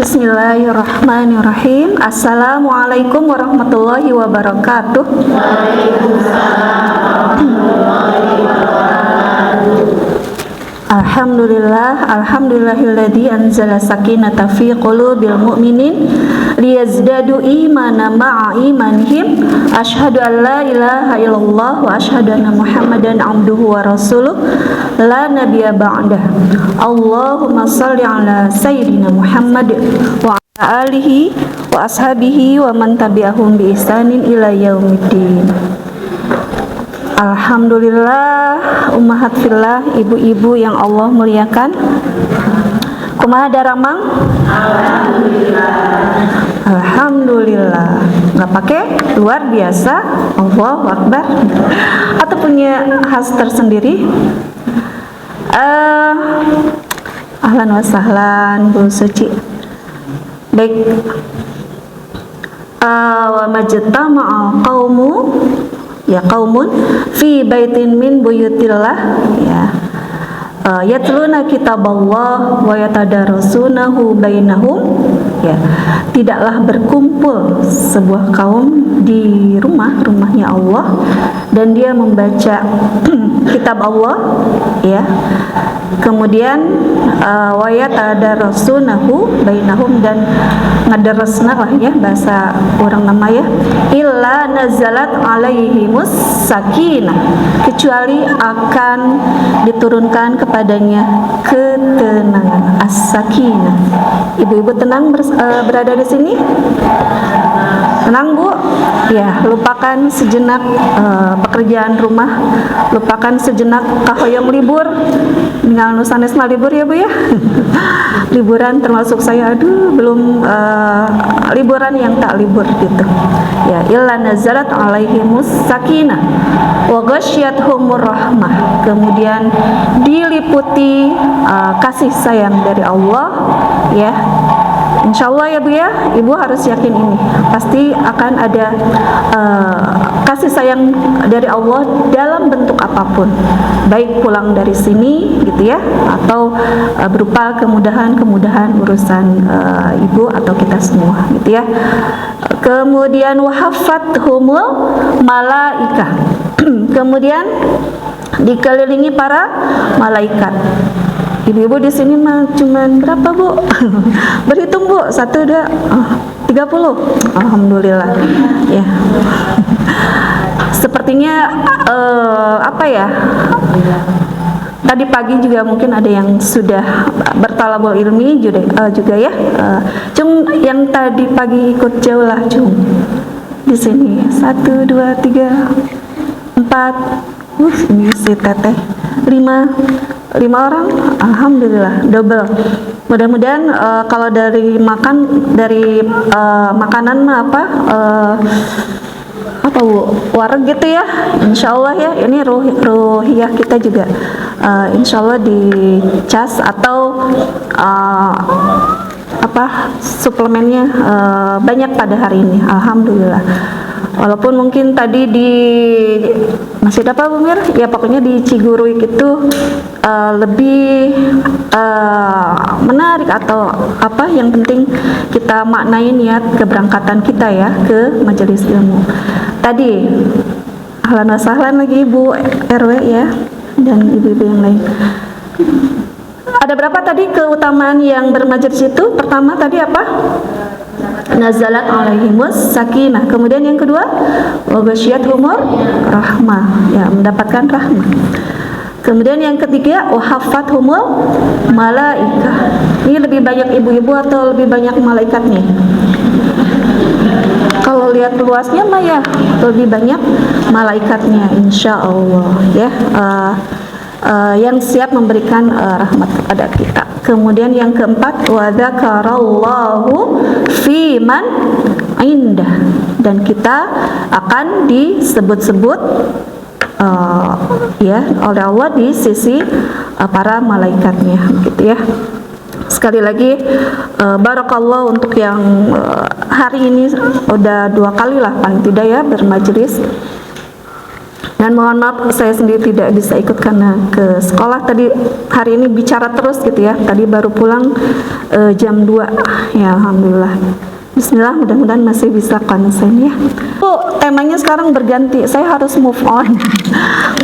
Bismillahirrahmanirrahim. Assalamualaikum warahmatullahi wabarakatuh. Alhamdulillahilladzi anzala sakinata fi qulubil mu'minin liyazdadu imanan ma'a imanihim. Asyhadu an la ilaha illallah wa asyhadu anna Muhammadan abduhu wa rasuluh la nabiyya ba'dah. Allahumma shalli ala sayyidina Muhammad wa ala alihi wa ashabihi wa man tabi'ahum bi ihsanin ila yaumiddin. Alhamdulillah, ummahat fillah, ibu-ibu yang Allah muliakan. Kumaha daramang? Alhamdulillah. Nggak pakai luar biasa, Allahu Akbar. Atau punya khas tersendiri? Ahlan wa sahlan Bu Suci. Baik. Wa majtama'al qaumu, ya qaumun fi baitin min buyutillah, ya yatluna kitaballah wa yatadarasunahu bainahum, ya tidaklah berkumpul sebuah kaum di rumahnya Allah dan dia membaca kitab Allah, ya kemudian wa yatadarasunahu bainahum, dan ngadarasna lah ya bahasa orang nama ya, illa nazalat alaihimus sakinah, kecuali akan diturunkan kepadanya ketenangan, as-sakinah. Ibu-ibu tenang berada di sini? Tenang Bu? Ya, lupakan sejenak pekerjaan rumah, lupakan sejenak kahoyong libur. Tinggal nu sanesna libur ya Bu ya. Liburan termasuk saya, aduh belum liburan yang tak libur gitu. Ya, illa nazalat alaihimus sakinah wa ghasyiyatuhumur rahmah. Kemudian diliputi kasih sayang dari Allah, ya. Insya Allah ya Bu ya, Ibu harus yakin ini pasti akan ada kasih sayang dari Allah dalam bentuk apapun, baik pulang dari sini gitu ya, atau berupa kemudahan urusan Ibu atau kita semua gitu ya. Kemudian wahafathumul malaikah, kemudian dikelilingi para malaikat. Ibu-ibu di sini mah cuman berapa Bu? Berhitung Bu, 1, 2, 30. Alhamdulillah. Ya. Sepertinya apa ya? Tadi pagi juga mungkin ada yang sudah bertalabul ilmi juga ya. Cung yang tadi pagi ikut jauh lah Cung. Di sini 1, 2, 3, 4. Ini si teteh 5 orang, alhamdulillah double. Mudah-mudahan kalau dari makanan mah apa Bu, wareg gitu ya, insya Allah ya. Ini ruhiyah kita juga insya Allah dicas atau suplemennya banyak pada hari ini, alhamdulillah. Walaupun mungkin tadi di masih apa Bu Mir? Ya pokoknya di Ciguruik itu lebih menarik atau apa, yang penting kita maknai niat keberangkatan kita ya ke majelis ilmu. Tadi ahlan wa sahlan lagi Ibu RW ya, dan ibu-ibu yang lain. Ada berapa tadi keutamaan yang bermajelis itu? Pertama tadi apa? Nazalat alaihimus sakinah. Kemudian yang kedua, wa ghasyiyatuhumur rahmah, ya mendapatkan rahmah. Kemudian yang ketiga, wa hafathumul malaikah. Ini lebih banyak ibu-ibu atau lebih banyak malaikat nih? Kalau lihat luasnya mah ya lebih banyak malaikatnya insya Allah ya. Yang siap memberikan rahmat kepada kita. Kemudian yang keempat, wa dzakarallahu fi man indah, dan kita akan disebut-sebut ya oleh Allah di sisi para malaikatnya gitu ya. Sekali lagi barakallah untuk yang hari ini udah 2 kali lah paling tidak ya bermajelis. Dan mohon maaf saya sendiri tidak bisa ikut karena ke sekolah tadi, hari ini bicara terus gitu ya. Tadi baru pulang jam 2. Ya alhamdulillah. Bismillah, mudah-mudahan masih bisa konsen ya. Temanya sekarang berganti, saya harus move on.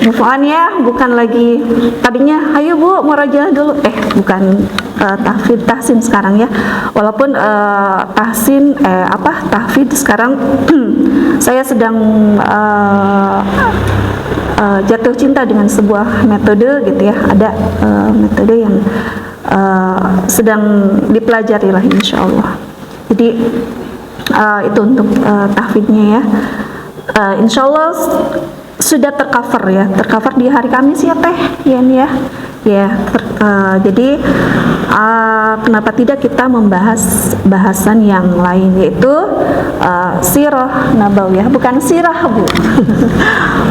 Move on ya, bukan lagi tadinya ayo Bu murajaah dulu. Bukan tahfidz tahsin sekarang ya. Walaupun tahfidz sekarang saya sedang jatuh cinta dengan sebuah metode gitu ya. Ada metode yang sedang dipelajari lah insya Allah. Jadi itu untuk tahfidznya ya. Insya Allah sudah tercover ya, tercover di hari Kamis ya Teh Yan ya. Jadi kenapa tidak kita membahas bahasan yang lain, yaitu sirah nabawiyah, bukan sirah Bu.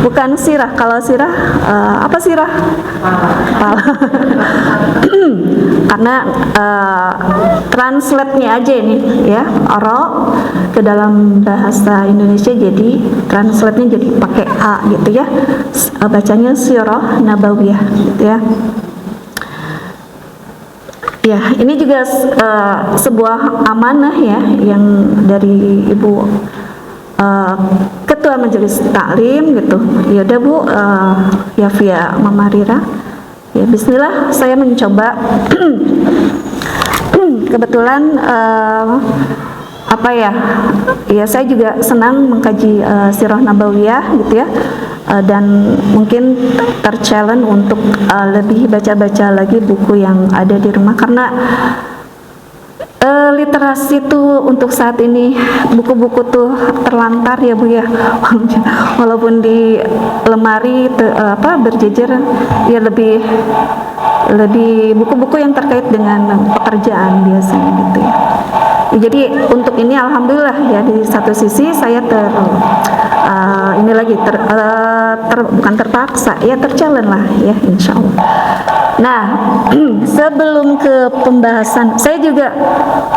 Bukan sirah. Kalau sirah apa sirah? Karena translate-nya aja ini ya, oro ke dalam bahasa Indonesia, jadi translate-nya jadi pakai a gitu ya. Bacanya sirah nabawiyah gitu ya. Ya, ini juga sebuah amanah ya yang dari Ibu Ketua Majelis Taklim gitu. Ya udah Bu, ya via Mama Rira. Ya bismillah, saya mencoba kebetulan ya saya juga senang mengkaji sirah nabawiyah gitu ya. Dan mungkin terchallenge untuk lebih baca-baca lagi buku yang ada di rumah, karena literasi tuh untuk saat ini buku-buku tuh terlantar ya Bu ya. Walaupun di lemari berjejer ya, lebih buku-buku yang terkait dengan pekerjaan biasanya gitu ya. Jadi untuk ini alhamdulillah ya, di satu sisi saya bukan terpaksa ya, terchallenge lah ya insya Allah. Nah, sebelum ke pembahasan, saya juga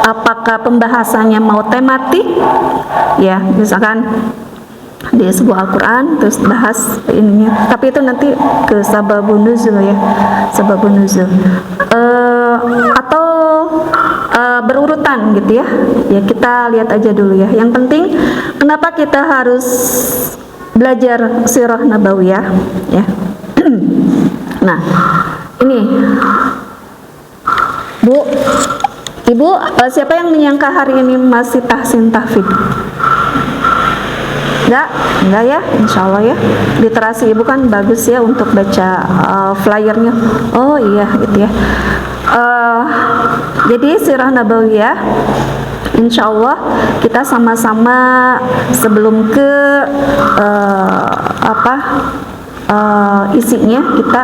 apakah pembahasannya mau tematik ya, misalkan di sebuah Al-Quran terus bahas ininya, tapi itu nanti ke sababun nuzul ya, sababun nuzul, atau berurutan gitu ya. Ya kita lihat aja dulu ya. Yang penting kenapa kita harus belajar sirah nabawiyah ya. Nah, ini Bu, Ibu, siapa yang menyangka hari ini masih tahsin tahfidz? Enggak ya, insya Allah ya. Literasi Ibu kan bagus ya untuk baca flyernya. Oh iya gitu ya. Jadi sirah nabawiyah, insya Allah kita sama-sama sebelum ke isinya, kita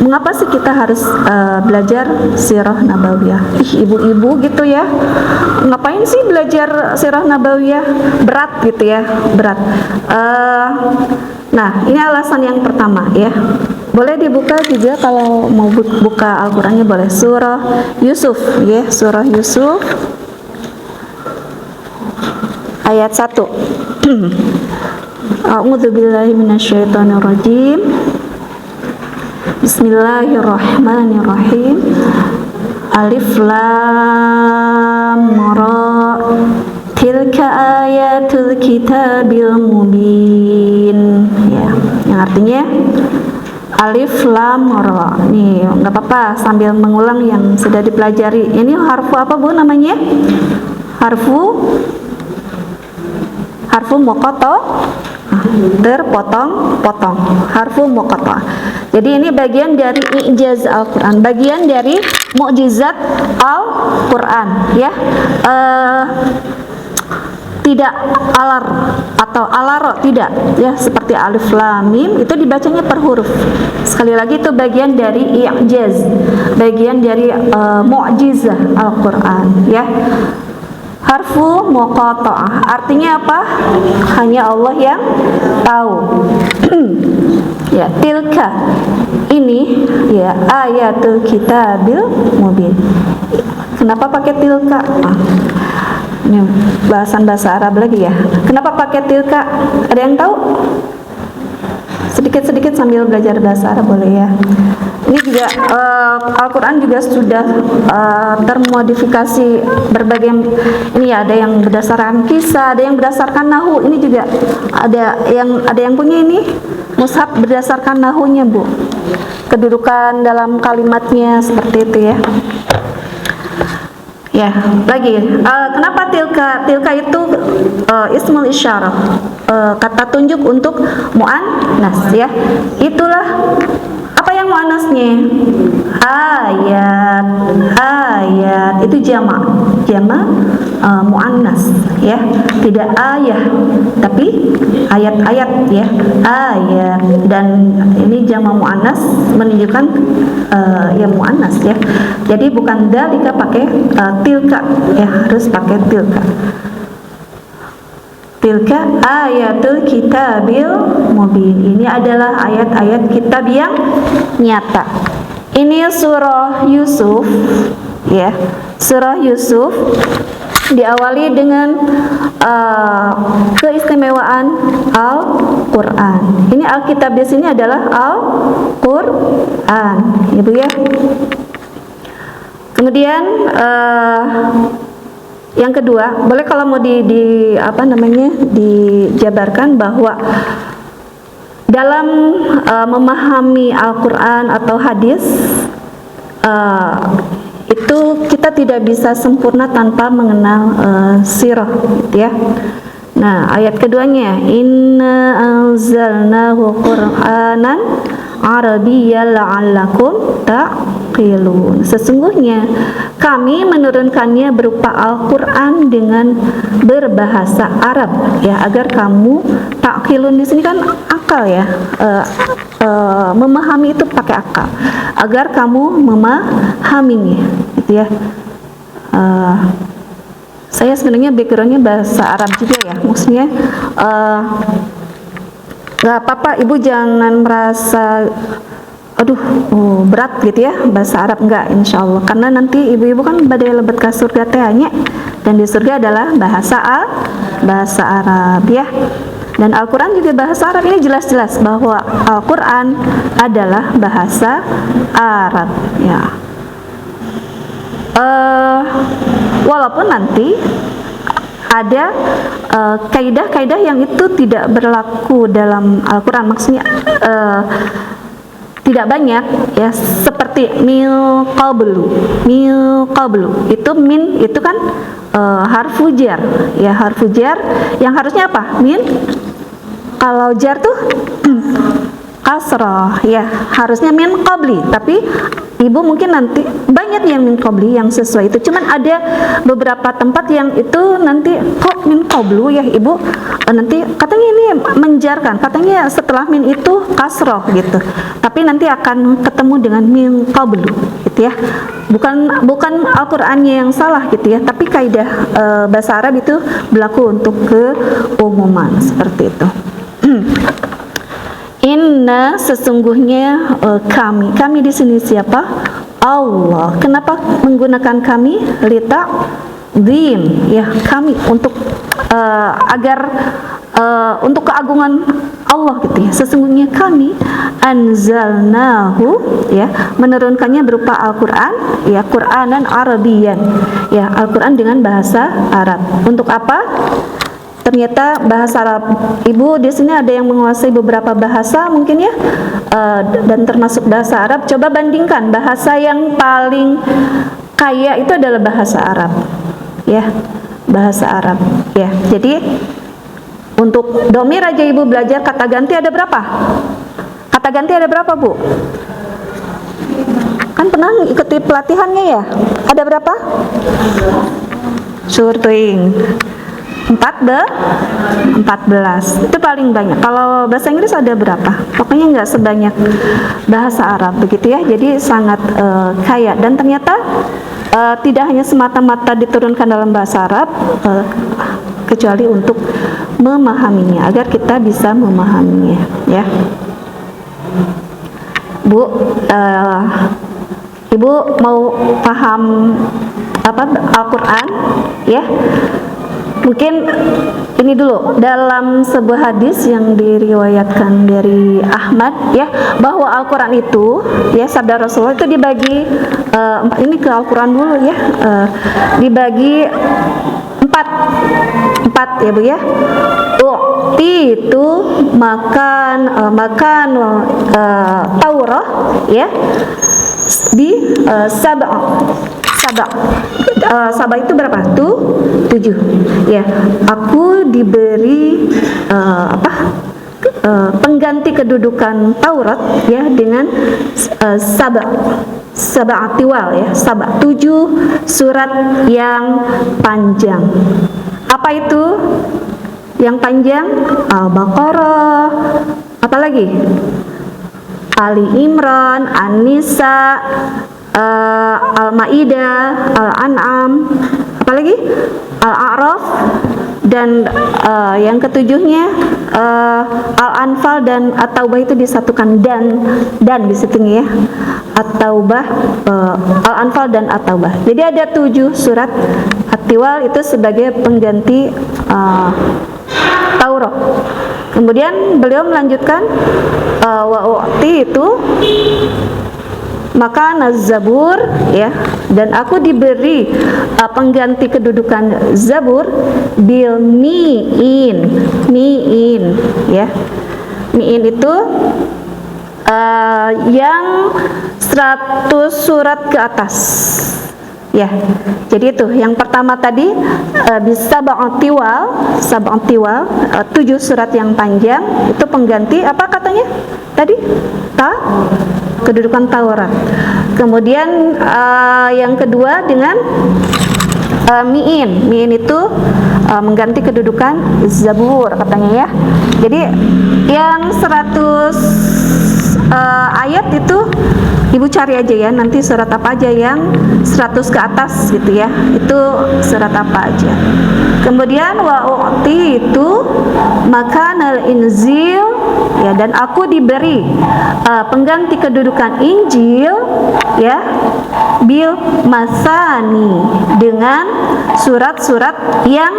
mengapa sih kita harus belajar sirah nabawiyah? Ibu-ibu gitu ya, ngapain sih belajar sirah nabawiyah? Berat gitu ya, berat. Nah, ini alasan yang pertama ya. Boleh dibuka juga kalau mau buka Al-Qur'annya, boleh surah Yusuf ya, surah Yusuf ayat 1. A'udzubillahi minasyaitonirrajim. Bismillahirrahmanirrahim. Alif lam ra, tilka ayatul kitabil mubin ya, yang artinya alif lam ra. Nih nggak apa-apa sambil mengulang yang sudah dipelajari. Ini harfu apa Bu namanya? Harfu muqatta, terpotong-potong, harfu muqatta. Jadi ini bagian dari i'jaz Al-Quran, bagian dari mukjizat Al-Quran ya. Tidak alar atau alaro, tidak ya, seperti alif lam mim itu dibacanya per huruf. Sekali lagi itu bagian dari i'jaz, bagian dari mukjizah Al-Quran ya. Harfu muqatta'ah artinya apa? Hanya Allah yang tahu. Ya, tilka ini ya ayatul kitabil mubin. Kenapa pakai tilka? Ini bahasan bahasa Arab lagi ya. Kenapa pakai tilka? Ada yang tahu? sedikit-sedikit sambil belajar bahasa Arab boleh ya. Ini juga Al-Quran juga sudah termodifikasi berbagai, ini ya, ada yang berdasarkan kisah, ada yang berdasarkan nahu. Ini juga ada yang punya ini mushaf berdasarkan nahunya, Bu. Kedudukan dalam kalimatnya seperti itu ya. Ya, lagi kenapa tilka itu ismul isyarah, kata tunjuk untuk muannas ya. Itulah apa yang muannasnya? Ayat itu jamak muannas ya, tidak ayah tapi ayat-ayat ya, ayat. Dan ini jamak muannas menunjukkan ya muannas ya. Jadi bukan dalika pakai tilka ya, harus pakai tilka. Tilka ayatul kitabil mubin. Ini adalah ayat-ayat kitab yang nyata. Ini surah Yusuf ya. Surah Yusuf diawali dengan keistimewaan Al-Quran. Ini Alkitab di sini adalah Al-Quran, ya Bu ya. Kemudian yang kedua, boleh kalau mau dijabarkan bahwa dalam memahami Al-Quran atau hadis itu kita tidak bisa sempurna tanpa mengenal sirah gitu ya. Nah, ayat keduanya, inna anzalnahu qur'anan arabiyyan la'allakum taqilun. Sesungguhnya kami menurunkannya berupa Al-Quran dengan berbahasa Arab ya, agar kamu taqilun. Di sini kan akal ya, memahami itu pakai akal, agar kamu memahaminya gitu ya. Saya sebenarnya backgroundnya bahasa Arab juga ya, maksudnya gak apa-apa Ibu jangan merasa berat gitu ya bahasa Arab, enggak, insya Allah, karena nanti ibu-ibu kan badai lebet ka surga tehanya, dan di surga adalah bahasa Arab ya. Dan Al-Quran juga bahasa Arab. Ini jelas-jelas bahwa Al-Quran adalah bahasa Arab ya. Walaupun nanti ada kaidah-kaidah yang itu tidak berlaku dalam Al-Quran, maksudnya tidak banyak ya, seperti mil qablu itu min itu kan harfu jar ya, harfu jar yang harusnya apa? Min. Kalau jar tuh kasrah ya, harusnya min qabli, tapi ibu mungkin nanti banyak yang min qabli yang sesuai itu, cuman ada beberapa tempat yang itu nanti kok min qablu ya ibu, nanti katanya ini menjarkan, katanya setelah min itu kasrah gitu, tapi nanti akan ketemu dengan min qablu gitu ya. Bukan Al-Qur'annya yang salah gitu ya, tapi kaidah bahasa Arab itu berlaku untuk keumuman seperti itu. Inna, sesungguhnya kami di sini siapa? Allah. Kenapa menggunakan kami? Lita dim ya, kami untuk agar untuk keagungan Allah gitu ya. Sesungguhnya kami anzalnahu ya, menurunkannya berupa Al-Qur'an ya, Qur'anan Arabiyyan ya, Al-Qur'an dengan bahasa Arab. Untuk apa? Ternyata bahasa Arab, ibu di sini ada yang menguasai beberapa bahasa mungkin ya, dan termasuk bahasa Arab. Coba bandingkan, bahasa yang paling kaya itu adalah bahasa Arab ya, bahasa Arab ya. Jadi untuk domir aja ibu belajar kata ganti ada berapa? Kata ganti ada berapa Bu? Kan pernah ikuti pelatihannya ya? Ada berapa? Surting 14 itu paling banyak. Kalau bahasa Inggris ada berapa? Pokoknya nggak sebanyak bahasa Arab begitu ya. Jadi sangat kaya, dan ternyata tidak hanya semata-mata diturunkan dalam bahasa Arab, kecuali untuk memahaminya, agar kita bisa memahaminya ya. Bu, ibu mau paham apa Al-Quran ya? Mungkin ini dulu dalam sebuah hadis yang diriwayatkan dari Ahmad ya, bahwa Al-Quran itu ya, sabda Rasulullah itu dibagi ini ke Al-Quran dulu ya, dibagi empat ya Bu ya. Itu makan Taurah ya di Sabah itu berapa? 7 ya. Aku diberi pengganti kedudukan Taurat ya dengan Sabah tiwal ya, 7 surat yang panjang. Apa itu yang panjang? Al-Baqarah, apalagi? Ali Imran, An-Nisa, Al-Maidah, Al-An'am, apalagi? Al-A'raf, dan yang ketujuhnya Al-Anfal dan At-Taubah itu disatukan dan di situ ya. At-Taubah, Al-Anfal dan At-Taubah. Jadi ada 7 surat At-Tiwal itu sebagai pengganti Taurat. Kemudian beliau melanjutkan wa'u'ti itu maka Zabur ya, dan aku diberi pengganti kedudukan Zabur bil mi'in ya. Mi'in itu yang 100 surat ke atas ya. Jadi itu yang pertama tadi bisa tiwal 7 surat yang panjang itu pengganti apa katanya tadi? Kedudukan Taurat. Kemudian yang kedua dengan mi'in itu mengganti kedudukan Zabur katanya ya. Jadi yang 100 ayat itu Ibu cari aja ya, nanti surat apa aja yang 100 ke atas gitu ya, itu surat apa aja. Kemudian wa'u'ti itu makanal inzil ya, dan aku diberi pengganti kedudukan Injil ya, bil masani, dengan surat-surat yang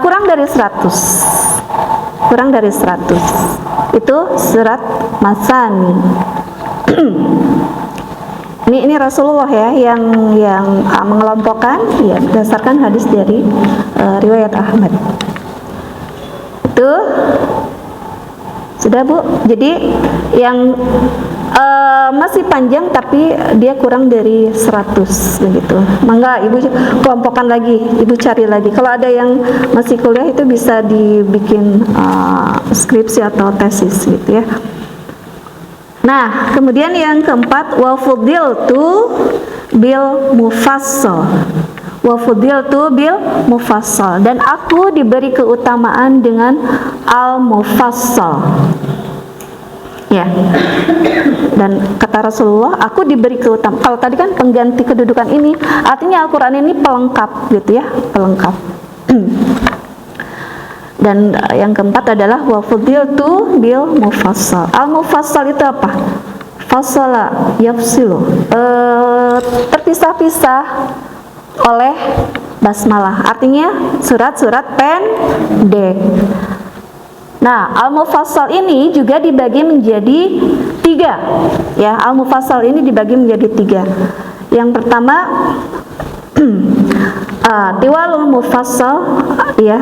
kurang dari 100 itu surat masani. Ini Rasulullah ya yang mengelompokkan ya berdasarkan hadis dari riwayat Ahmad. Itu sudah Bu. Jadi yang masih panjang tapi dia kurang dari 100 begitu. Mangga Ibu kelompokkan lagi, Ibu cari lagi. Kalau ada yang masih kuliah itu bisa dibikin skripsi atau tesis gitu ya. Nah, kemudian yang keempat wafudiltu bil mufassal. Wafudiltu bil mufassal, dan aku diberi keutamaan dengan al-mufassal. Ya. Dan kata Rasulullah, aku diberi keutamaan. Kalau tadi kan pengganti kedudukan ini, artinya Al-Qur'an ini pelengkap gitu ya, pelengkap. Dan yang keempat adalah wafudiltu bil mufassal. Al-mufassal itu apa? Fasala yafsilu, terpisah-pisah oleh basmalah. Artinya surat-surat pendek. Nah, al-mufassal ini juga dibagi menjadi 3 ya. Al-mufassal ini dibagi menjadi 3. Yang pertama tiwalul mufassal ya,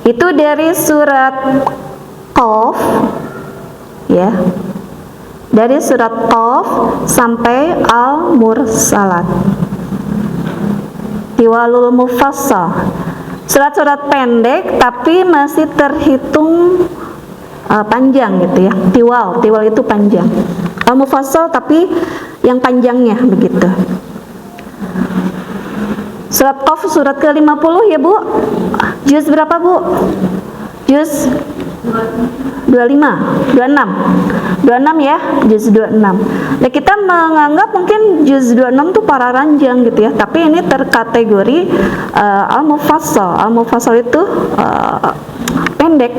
itu dari surat Qaf ya, dari surat Qaf sampai Al-Mursalat. Tiwalul mufassal, surat-surat pendek tapi masih terhitung panjang gitu ya. Tiwal itu panjang. Al-mufassal tapi yang panjangnya begitu. Surat Qaf surat ke-50 ya Bu. Juz berapa Bu? Juz 25, 26 ya, juz 26. Nah, kita menganggap mungkin juz 26 itu para ranjang gitu ya, tapi ini terkategori al-mufassal. Al-mufassal itu pendek,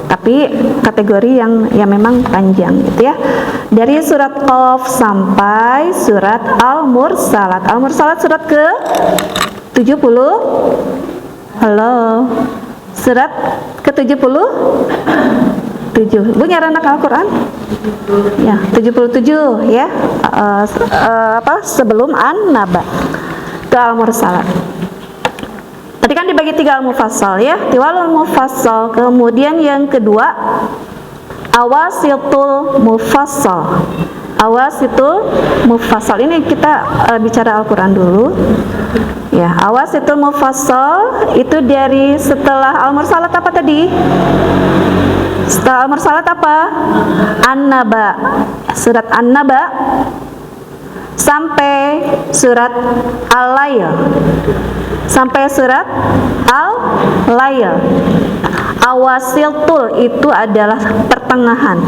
tapi kategori yang memang panjang gitu ya. Dari surat Qaf sampai surat Al-Mursalat. Al-Mursalat surat ke 70. Halo. surat ke-77. Bu nyarana Al-Qur'an? Ya, 77 ya. Sebelum An-Naba. Itu Al-Mursalat. Tadi kan dibagi 3 al-mufassal ya. Tiwalul mufassal. Kemudian yang kedua awasitul mufassal. Awasitul mufassal. Ini kita bicara Al-Qur'an dulu. Ya, awasitul mufassal itu dari setelah Al-Mursalat apa tadi? Setelah Al-Mursalat apa? An-Naba. Surat An-Naba sampai surat Al-Lail. Sampai surat Al-Lail. Awasitul itu adalah pertengahan.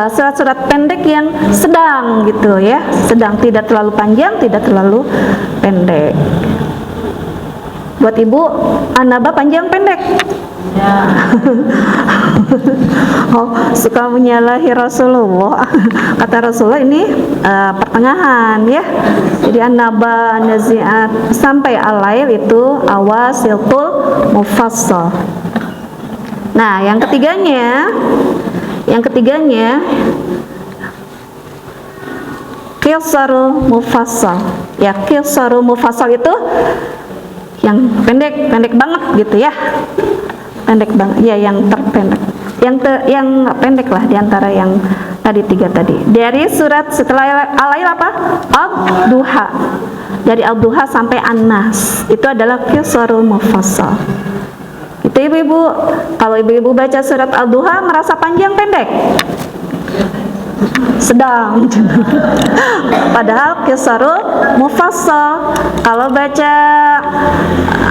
Surat-surat pendek yang sedang gitu ya, sedang, tidak terlalu panjang, tidak terlalu pendek. Buat ibu, An-Naba panjang pendek? Oh, suka menyalahi Rasulullah. Kata Rasulullah ini pertengahan ya. Jadi An-Naba, Nazi'at sampai Al-Lail itu awasitul mufassal. Nah, yang ketiganya qisarul mufassal. Ya, qisarul mufassal itu yang pendek banget gitu ya. Pendek banget ya, yang terpendek. Yang pendek lah diantara yang tadi 3 tadi. Dari surat setelah Al-Lail apa? Ad-Duha. Dari Ad-Duha sampai An-Nas. Itu adalah qisarul mufassal. Itu ibu-ibu, kalau ibu-ibu baca surat Al-Duha merasa panjang pendek? Sedang. Padahal qisarul mufassal. Kalau baca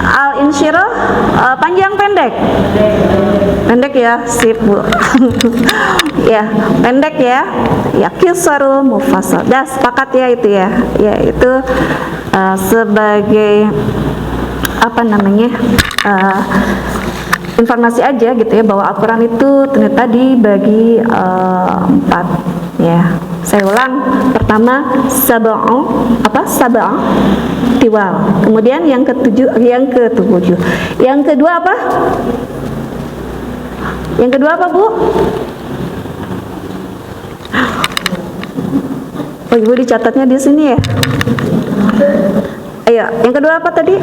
Al-Insyirah panjang pendek? Pendek ya, sip Bu. Ya, pendek ya. Ya, qisarul mufassal. Dah sepakat ya itu ya. Ya itu sebagai apa namanya? Informasi aja gitu ya, bahwa Al-Quran itu ternyata dibagi 4 ya. Saya ulang, pertama sab'u tiwal, kemudian yang ketujuh, yang kedua apa? Yang kedua apa Bu? Oh Ibu dicatatnya di sini ya. Ayo, yang kedua apa tadi?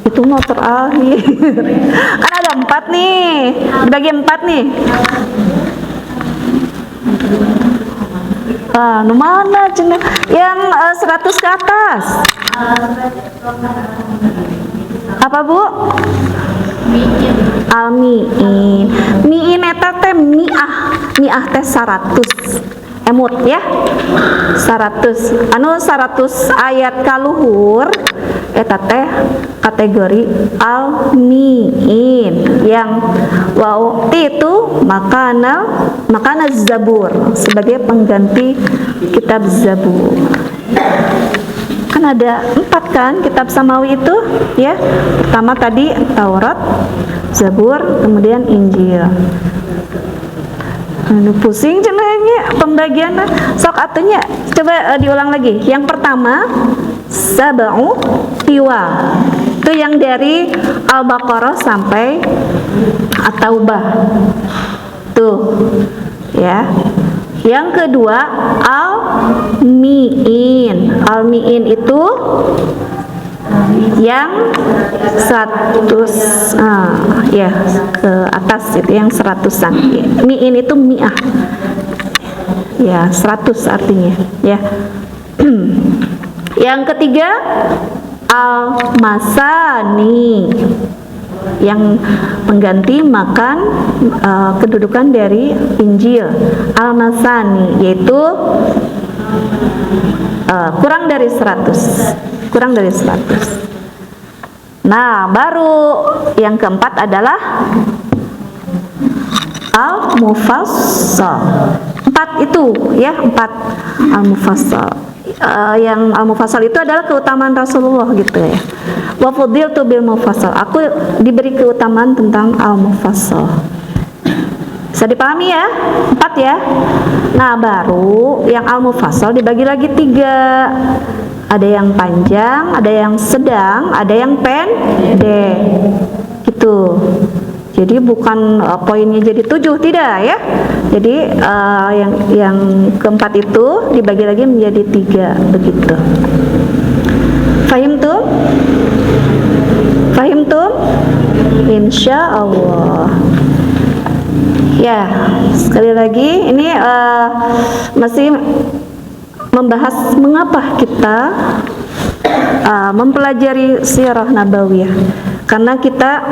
Itu mau terakhir. Kan ada 4 nih, dibagi 4 nih. Mana cina? Yang 100 ke atas. Apa Bu? Al-mi'in. Mi'in eta teh mi'ah teh 100. Emut ya, 100 ayat kaluhur eta teh kategori al-mi'in, yang waktu itu makana Zabur sebagai pengganti kitab Zabur. Kan ada 4 kan kitab samawi itu ya. Pertama tadi Taurat, Zabur, kemudian Injil. Pusing cenanya pembagiannya. Sok atunya coba diulang lagi. Yang pertama sab'u tiwal. Itu yang dari Al-Baqarah sampai At-Taubah. Tuh. Ya. Yang kedua al-mi'in. Al-mi'in itu yang 100 ya ke atas itu yang 100-an. Mi'in itu mi'ah. Ya, 100 artinya ya. Yang ketiga al-masani, yang pengganti makan kedudukan dari Injil. Al-masani yaitu kurang dari 100. Nah, baru yang keempat adalah al-mufassal. 4 itu ya, 4 al-mufassal. Yang al-mufassal itu adalah keutamaan Rasulullah gitu ya. Wa fudiltu bil mufassal. Aku diberi keutamaan tentang al-mufassal. Bisa dipahami ya? 4 ya. Nah, baru yang al-mufassal dibagi lagi 3. Ada yang panjang, ada yang sedang, ada yang pendek. Gitu. Jadi bukan poinnya jadi 7, tidak ya. Jadi yang keempat itu dibagi lagi menjadi 3 begitu. Fahim tuh? Fahim tuh? Insya Allah. Ya, sekali lagi ini masih membahas mengapa kita mempelajari sirah nabawiyah, karena kita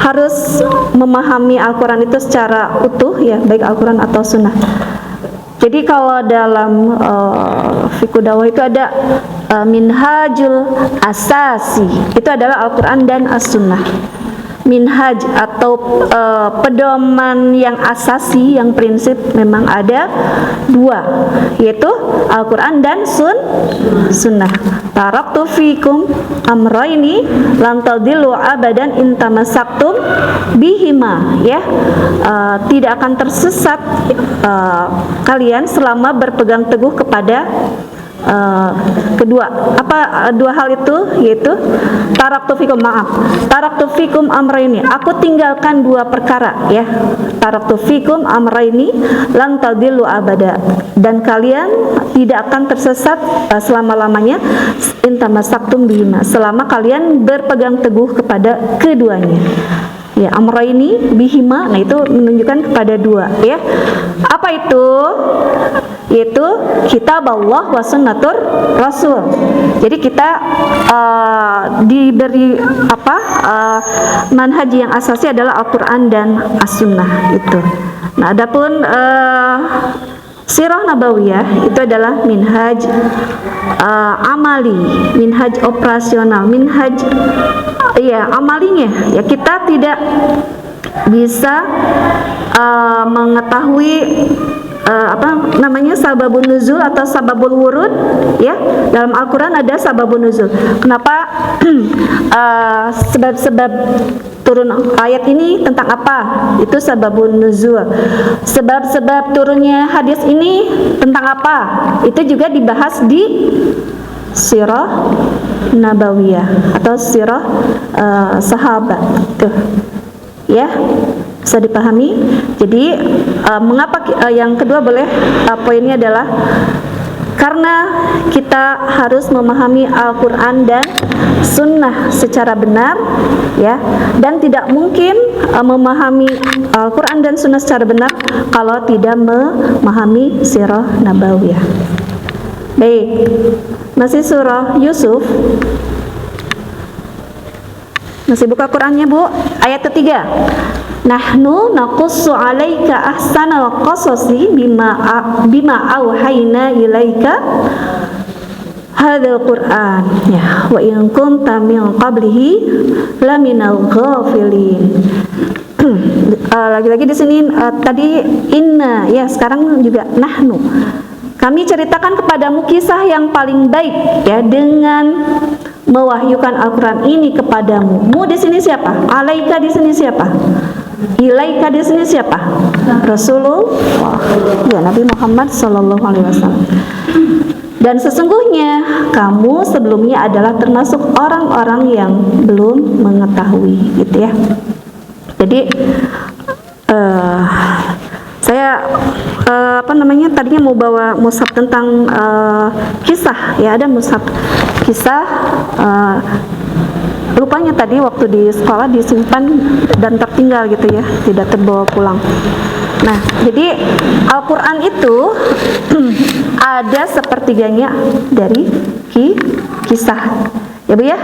harus memahami Al-Quran itu secara utuh ya, baik Al-Quran atau Sunnah. Jadi kalau dalam fikih dakwah itu ada minhajul asasi, itu adalah Al-Quran dan As-Sunnah. Minhaj atau pedoman yang asasi, yang prinsip memang ada 2, yaitu Al-Quran dan Sunnah. Taraktu fikum amraini lam tadillu abadan in tamassaktum bihima, ya. Tidak akan tersesat kalian selama berpegang teguh kepada kedua. Apa 2 hal itu? Yaitu taraktu fikum amraini, aku tinggalkan 2 perkara, ya. Taraktu fikum amraini lan tadillu abada, dan kalian tidak akan tersesat selama-lamanya in tamassaktum bihima, selama kalian berpegang teguh kepada keduanya. Ya, amraini bihima, nah itu menunjukkan kepada 2, ya. Apa itu? Yaitu kitab Allah wa sunnatur Rasul. Jadi kita diberi manhaj yang asasi adalah Al-Quran dan As-Sunnah itu. Nah, adapun sirah nabawiyah itu adalah minhaj amali, minhaj operasional, minhaj amalinya. Ya, kita tidak bisa mengetahui sababun nuzul atau sababul wurud, ya. Dalam Al-Quran ada sababun nuzul. Kenapa sebab-sebab turun ayat ini tentang apa? Itu sababun nuzul. Sebab-sebab turunnya hadis ini tentang apa? Itu juga dibahas di sirah nabawiyah atau sirah sahabat. Tuh. Ya. Bisa dipahami. Jadi mengapa yang kedua boleh poinnya adalah karena kita harus memahami Al-Quran dan Sunnah secara benar, ya, dan tidak mungkin memahami Al-Quran dan Sunnah secara benar kalau tidak memahami sirah nabawiyah. Baik, masih surah Yusuf. Masih buka Qurannya, Bu? Ayat ketiga. Nahnu naqussu 'alaika ahsanal qasasi bima auhayna ilaika hadzal Qur'an, ya, wa in kunta min qablihi laminal ghafilin. Lagi-lagi di sini tadi inna, ya, sekarang juga nahnu. Kami ceritakan kepadamu kisah yang paling baik, ya, dengan mewahyukan Al-Quran ini kepadamu. Mu di sini siapa? Alaika di sini siapa? Ilaika di sini siapa? Rasulullah, ya, Nabi Muhammad sallallahu alaihi wasallam. Dan sesungguhnya kamu sebelumnya adalah termasuk orang-orang yang belum mengetahui, gitu ya. Jadi saya tadinya mau bawa mushaf tentang kisah, ya, ada mushaf kisah, rupanya tadi waktu di sekolah disimpan dan tertinggal, gitu ya, tidak terbawa pulang. Nah, jadi Al-Quran itu ada sepertiganya dari kisah, ya, Bu, ya.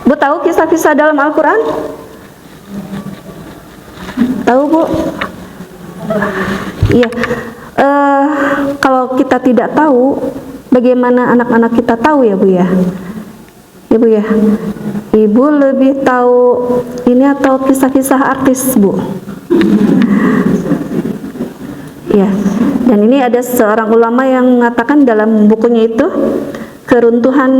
Bu tahu kisah-kisah dalam Al-Quran? Tahu, Bu? Iya. Kalau kita tidak tahu, bagaimana anak-anak kita tahu, ya, Bu, ya? Ya, Bu, ya. Ibu lebih tahu ini atau kisah-kisah artis, Bu? Ya. Dan ini ada seorang ulama yang mengatakan dalam bukunya itu, keruntuhan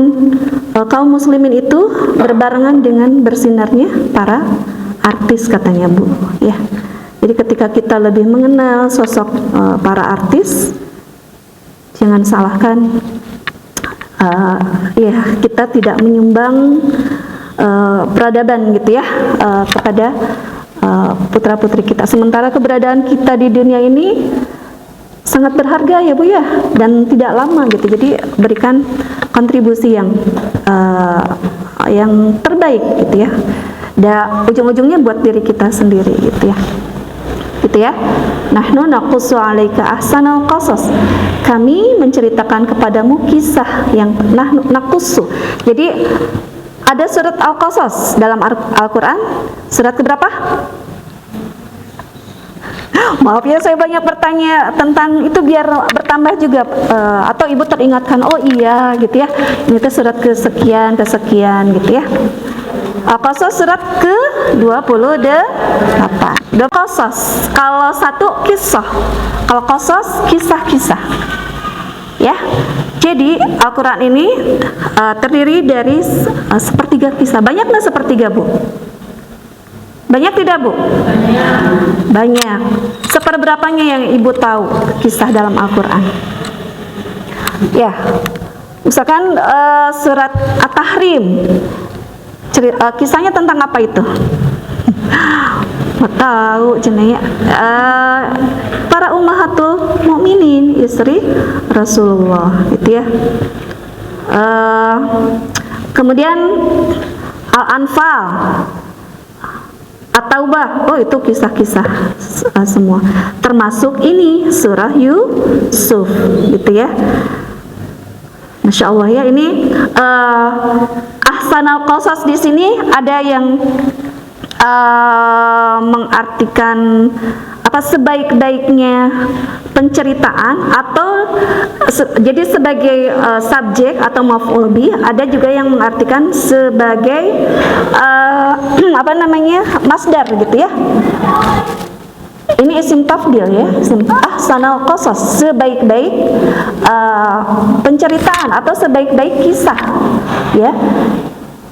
kaum muslimin itu berbarengan dengan bersinarnya para artis, katanya, Bu, ya. Jadi ketika kita lebih mengenal sosok para artis, Jangan salahkan, ya kita tidak menyumbang peradaban gitu ya kepada putra putri kita. Sementara keberadaan kita di dunia ini sangat berharga ya Bu ya, dan tidak lama gitu. Jadi berikan kontribusi yang terbaik gitu ya. Dan ujung-ujungnya buat diri kita sendiri gitu ya. Gitu ya. Nahnu naqussu 'alaika ahsanal qasas. Kami menceritakan kepadamu kisah yang naqussu. Jadi ada surat Al-Qasas dalam Al-Qur'an. Surat keberapa? Maaf ya, saya banyak bertanya tentang itu biar bertambah juga, atau ibu teringatkan, oh iya gitu ya, ini tuh surat kesekian gitu ya. Al-Qasas surat ke-28. Qasas, kalau satu kisah, kalau Qasas kisah-kisah ya. Jadi Al-Quran ini terdiri dari sepertiga kisah. Banyak nggak sepertiga Bu? Banyak tidak Bu? Banyak. Seperberapanya yang ibu tahu kisah dalam Al-Quran? Ya, misalkan surat At-Tahrim, kisahnya tentang apa itu? Mau tahu jenaya? Para ummahatul mukminin, istri Rasulullah gitu ya. Kemudian Al-Anfal, At-Taubah, oh itu kisah-kisah semua. Termasuk ini surah Yusuf gitu ya. Masya Allah ya, ini ahsanal qasas di sini ada yang mengartikan apa, sebaik-baiknya penceritaan, atau jadi sebagai subjek atau maf'ul bih. Ada juga yang mengartikan sebagai apa namanya, masdar gitu ya. Ini isim tafdil ya, ahsanal qasas, sebaik-baik penceritaan atau sebaik-baik kisah ya.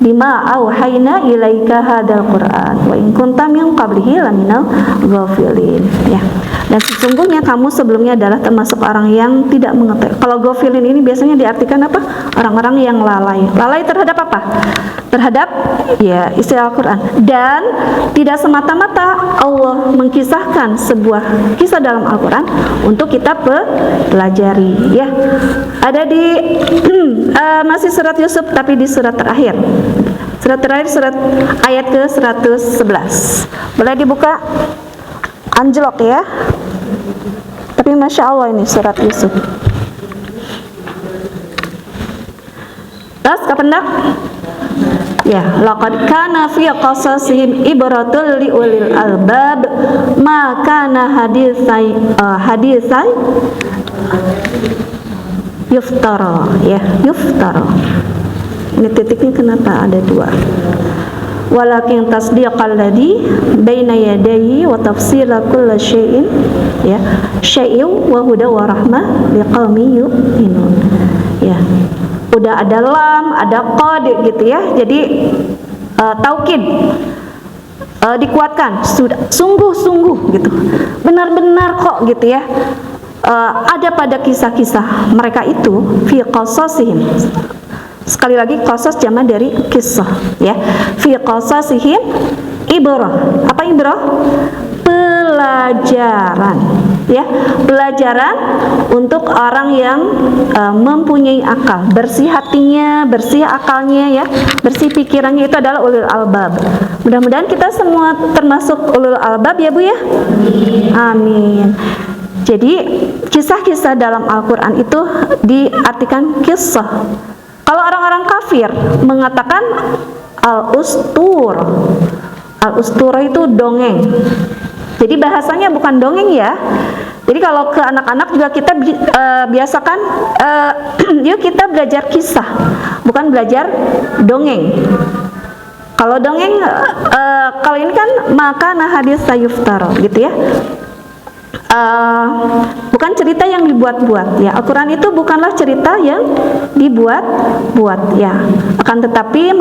Bima auhayna ilaika hadal Qur'an wa in kunta min qablihi laminal ghafilin ya. Dan sesungguhnya kamu sebelumnya adalah termasuk orang yang tidak mengetahui. Kalau ghafilin ini biasanya diartikan apa? Orang-orang yang lalai. Lalai terhadap apa? Terhadap ya isi Al-Qur'an. Dan tidak semata-mata Allah mengkisahkan sebuah kisah dalam Al-Qur'an untuk kita pelajari ya. Ada di masih surat Yusuf tapi di surat terakhir. Surat terakhir, surat ayat ke-111. Boleh dibuka anjlok ya. Tapi Masya Allah ini surat Yusuf. Tas kependak? Ya, laqad kana fi qasasihim ibratul liulil albab ma kana hadisan yuftara ya, yuftara. Ini titiknya kenapa ada dua? Walakin tasdiqal ladzi baina yadayhi wa tafsila kulli syai'in ya, syai'u wa huda wa rahmah liqaumin yu'minun ya. Udah ada lam, ada qad gitu ya. Jadi taukid, dikuatkan, sudah sungguh-sungguh gitu, benar-benar kok gitu ya. Ada pada kisah-kisah mereka itu fi qasasihim. Sekali lagi qasas jamak dari kisah ya. Fi qasasihim ibrah. Apa ibrah? Pelajaran ya. Pelajaran untuk orang yang mempunyai akal, bersih hatinya, bersih akalnya ya, bersih pikirannya, itu adalah ulul albab. Mudah-mudahan kita semua termasuk ulul albab ya Bu ya. Amin. Jadi kisah-kisah dalam Al-Quran itu diartikan kisah. Kalau orang-orang kafir mengatakan al-ustur, al-ustur itu dongeng. Jadi bahasanya bukan dongeng ya. Jadi kalau ke anak-anak juga kita biasakan, yuk kita belajar kisah, bukan belajar dongeng. Kalau dongeng, kalau ini kan maka hadis sayuftaro gitu ya. Bukan cerita yang dibuat-buat ya. Al-Quran itu bukanlah cerita yang dibuat-buat ya, akan tetapi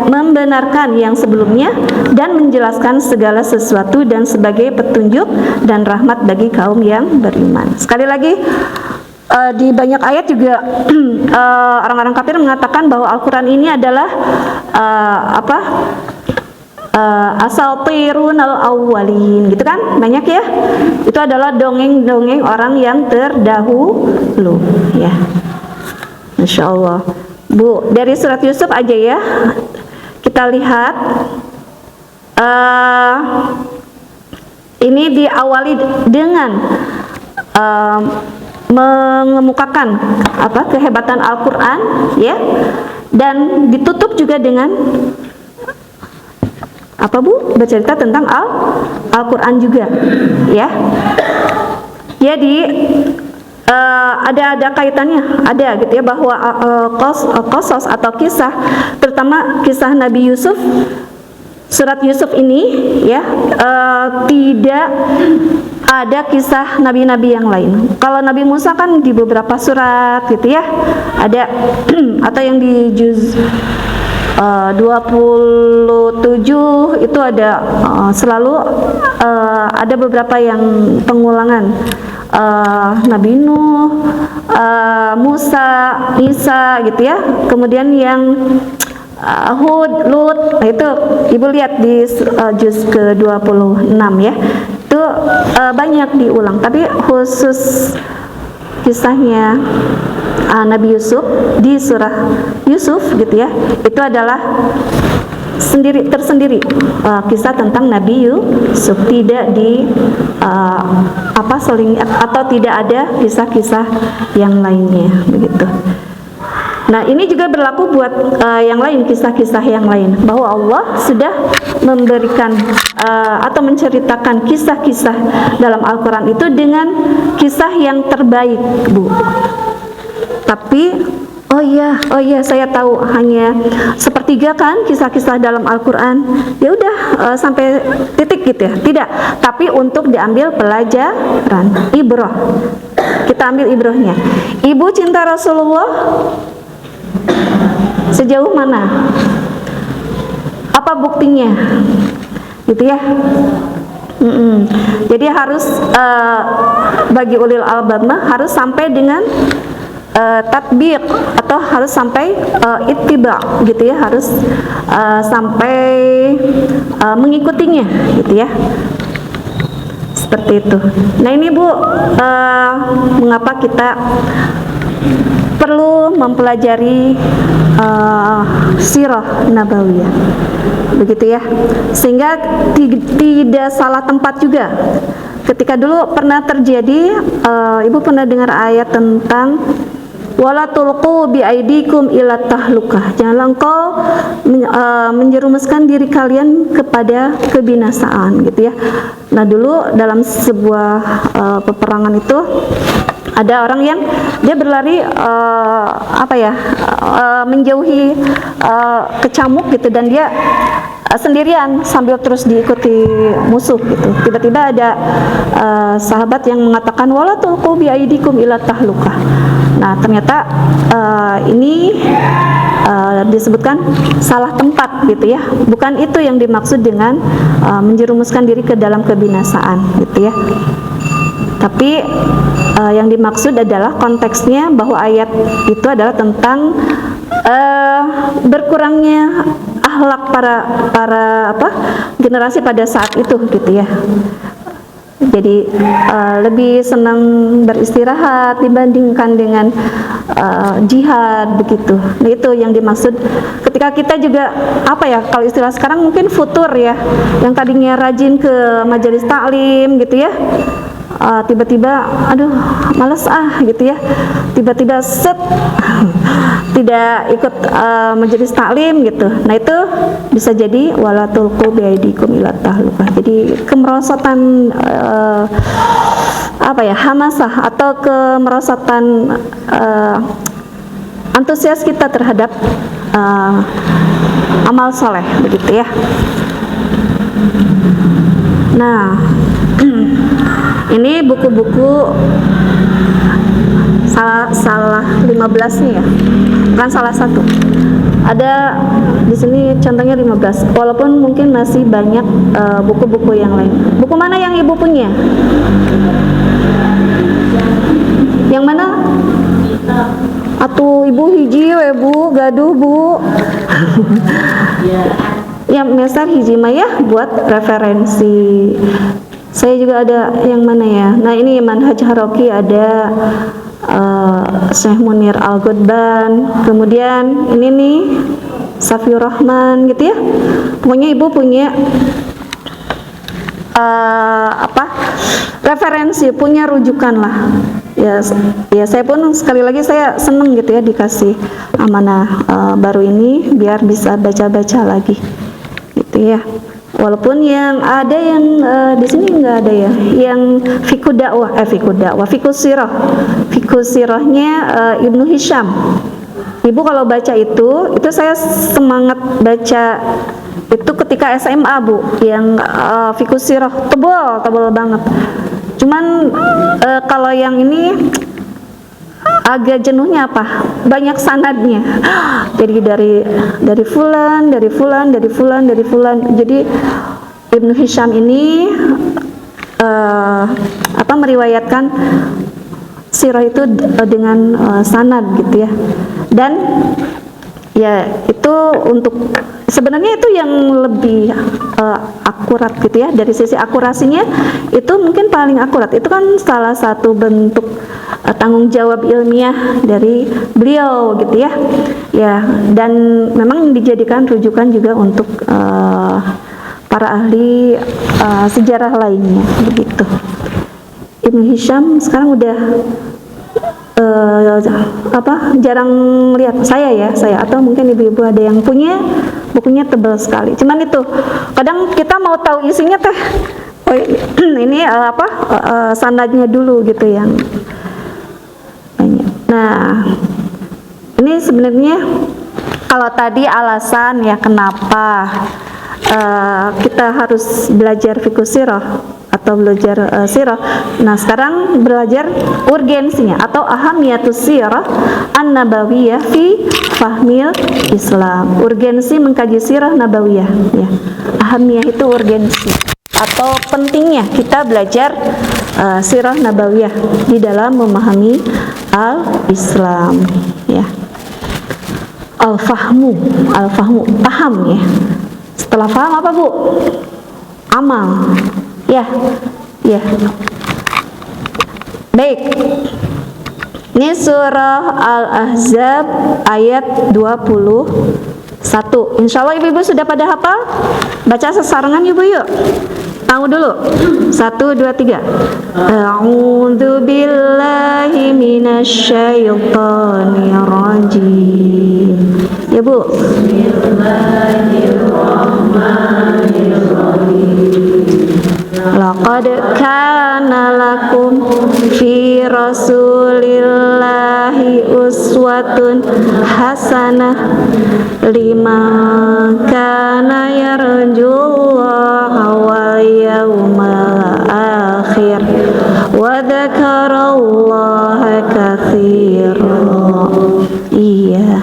membenarkan yang sebelumnya dan menjelaskan segala sesuatu dan sebagai petunjuk dan rahmat bagi kaum yang beriman. Sekali lagi, di banyak ayat juga orang-orang kafir mengatakan bahwa Al-Quran ini adalah asatirunal awwalin, gitu kan, banyak ya, itu adalah dongeng-dongeng orang yang terdahulu ya. Masya Allah. Bu, dari surat Yusuf aja ya, kita lihat ini diawali dengan mengemukakan kehebatan Al-Quran ya, dan ditutup juga dengan bercerita tentang Al-Quran juga ya. Jadi ada kaitannya, ada gitu ya, bahwa qasas atau kisah, terutama kisah Nabi Yusuf, surat Yusuf ini ya, tidak ada kisah nabi-nabi yang lain. Kalau Nabi Musa kan di beberapa surat gitu ya, ada atau yang di juz 27 itu ada selalu ada beberapa yang pengulangan. Nabi Nuh, Musa, Isa gitu ya. Kemudian yang Hud, Lut, nah itu Ibu lihat di juz ke-26 ya. Itu banyak diulang, tapi khusus kisahnya Nabi Yusuf di surah Yusuf gitu ya, itu adalah tersendiri kisah tentang Nabi Yusuf, tidak di seling atau tidak ada kisah-kisah yang lainnya begitu. Nah, ini juga berlaku buat yang lain, kisah-kisah yang lain, bahwa Allah sudah memberikan atau menceritakan kisah-kisah dalam Al-Quran itu dengan kisah yang terbaik, Bu. Tapi oh iya saya tahu hanya sepertiga kan kisah-kisah dalam Al-Quran, ya udah sampai titik gitu ya, tidak. Tapi untuk diambil pelajaran, ibrah, kita ambil ibrahnya. Ibu cinta Rasulullah sejauh mana? Apa buktinya? Gitu ya. Jadi harus bagi ulil albab harus sampai dengan tatbiq, atau harus sampai ittiba gitu ya, harus sampai mengikutinya gitu ya, seperti itu. Nah ini Bu, mengapa kita perlu mempelajari sirah nabawiyah begitu ya, sehingga tidak salah tempat juga. Ketika dulu pernah terjadi, Ibu pernah dengar ayat tentang wala tulqu biaidikum ila tahlukah, janganlah engkau menjerumuskan diri kalian kepada kebinasaan gitu ya. Nah dulu dalam sebuah peperangan itu ada orang yang dia berlari menjauhi kecamuk gitu, dan dia sendirian sambil terus diikuti musuh gitu. Tiba-tiba ada sahabat yang mengatakan wala tulqu biaidikum ila tahlukah. Nah ternyata ini disebutkan salah tempat gitu ya, bukan itu yang dimaksud dengan menjerumuskan diri ke dalam kebinasaan gitu ya. Tapi yang dimaksud adalah konteksnya, bahwa ayat itu adalah tentang berkurangnya akhlak para generasi pada saat itu gitu ya. Jadi lebih senang beristirahat dibandingkan dengan jihad begitu. Nah itu yang dimaksud ketika kita juga kalau istilah sekarang mungkin futur ya, yang tadinya rajin ke majelis taklim gitu ya, tiba-tiba aduh males gitu ya, tiba-tiba tidak ikut majelis taklim gitu. Nah itu bisa jadi wala tulqu biaidikum ila tahlukah. Jadi kemerosotan hamasah atau kemerosotan antusias kita terhadap amal soleh begitu ya. Nah ini buku-buku salah 15 nih ya, bukan salah satu. Ada di sini contohnya 15, walaupun mungkin masih banyak buku-buku yang lain. Buku mana yang Ibu punya? Yang mana? ibu hiji we bu, gaduh bu. Yang mesar hiji mah ya buat referensi. Saya juga ada yang mana ya? Nah ini Manhaj Haroki ada Syekh Munir Al-Ghudban. Kemudian ini nih Safiur Rahman gitu ya. Pokoknya ibu punya referensi, punya rujukan lah. Ya saya pun sekali lagi saya seneng gitu ya dikasih amanah baru ini biar bisa baca-baca lagi gitu ya. Walaupun yang ada yang di sini nggak ada ya, yang fikih dakwah, fikih sirahnya Ibnu Hisham. Ibu kalau baca itu saya semangat baca itu ketika SMA bu, yang fikih sirah tebal banget. Cuman kalau yang ini agak jenuhnya apa? Banyak sanadnya. Jadi dari fulan. Jadi Ibnu Hisham ini meriwayatkan sirah itu dengan sanad gitu ya. Dan ya itu untuk sebenarnya itu yang lebih akurat gitu ya, dari sisi akurasinya itu mungkin paling akurat. Itu kan salah satu bentuk tanggung jawab ilmiah dari beliau gitu ya. Ya, dan memang dijadikan rujukan juga untuk para ahli sejarah lainnya begitu. Ibnu Hisham sekarang udah jarang lihat saya atau mungkin ibu-ibu ada yang punya bukunya tebal sekali. Cuman itu kadang kita mau tahu isinya teh ini sanadnya dulu gitu yang banyak. Nah ini sebenarnya kalau tadi alasan ya kenapa kita harus belajar fikih sirah atau belajar sirah. Nah sekarang belajar urgensinya atau ahamiyatus sirah an-nabawiyah fi fahmil Islam. Urgensi mengkaji sirah nabawiyah ya. Ahamiyah itu urgensi atau pentingnya kita belajar sirah nabawiyah di dalam memahami al-Islam ya. Al-fahmu paham ya. Setelah paham apa bu? Amal. Ya. Baik. Ini surah Al-Ahzab ayat 21. Insya Allah ibu-ibu sudah pada hafal? Baca sesarengan ibu yuk. Tahu dulu. 1, 2, 3. A'udzu billahi minasyaitonir rajim. Ya bu. Laqad kana lakum fi rasulillahi uswatun hasanah liman kana yarjullaha wal yawmal akhir wa dzakarallaha katsiran. Iya.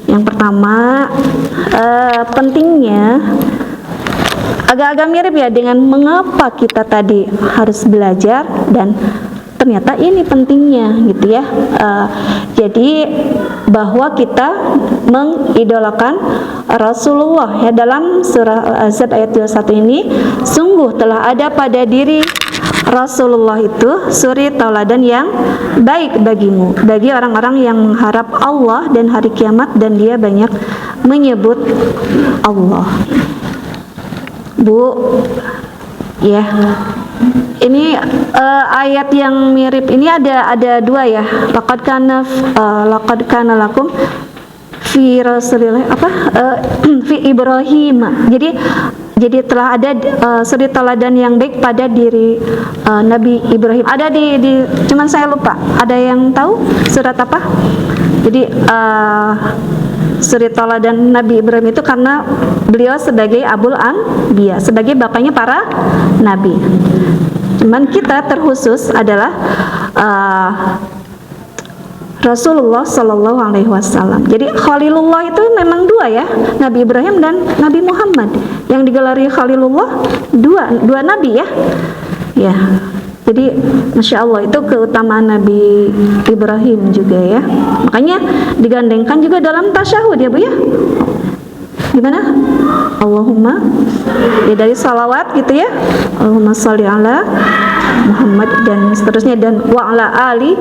Yang pertama pentingnya agak-agak mirip ya dengan mengapa kita tadi harus belajar dan ternyata ini pentingnya gitu ya. Jadi bahwa kita mengidolakan Rasulullah ya, dalam surah Al-Ahzab ayat 21 ini sungguh telah ada pada diri Rasulullah itu suri tauladan yang baik bagimu, bagi orang-orang yang mengharap Allah dan hari kiamat dan dia banyak menyebut Allah. Bu, ya, ini ayat yang mirip ini ada dua ya. Laqad kana lakum fi rasulillah fi Ibrahim. Jadi telah ada suri teladan yang baik pada diri Nabi Ibrahim. Ada di cuman saya lupa. Ada yang tahu surat apa? Jadi suri teladan Nabi Ibrahim itu karena beliau sebagai Abul Anbiya, sebagai bapaknya para nabi. Cuman kita terkhusus adalah Rasulullah Shallallahu Alaihi Wasallam. Jadi Khalilullah itu memang dua ya, Nabi Ibrahim dan Nabi Muhammad. Yang digelari Khalilullah dua nabi ya. Ya. Jadi Masya Allah itu keutamaan Nabi Ibrahim juga ya. Makanya digandengkan juga dalam tasyahud ya Bu ya. Gimana? Allahumma, ya dari salawat gitu ya, Allahumma sholli ala Muhammad dan seterusnya, dan wa ala ali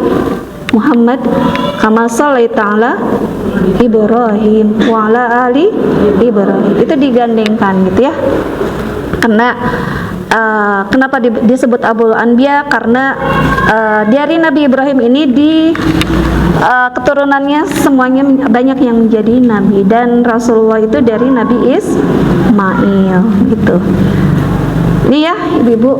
Muhammad kama shallaita ala Ibrahim wa ala ali Ibrahim. Itu digandengkan gitu ya. Karena kenapa disebut Abul Anbiya? Karena dari Nabi Ibrahim ini keturunannya semuanya banyak yang menjadi nabi, dan Rasulullah itu dari Nabi Ismail gitu. Ini ya ibu-ibu,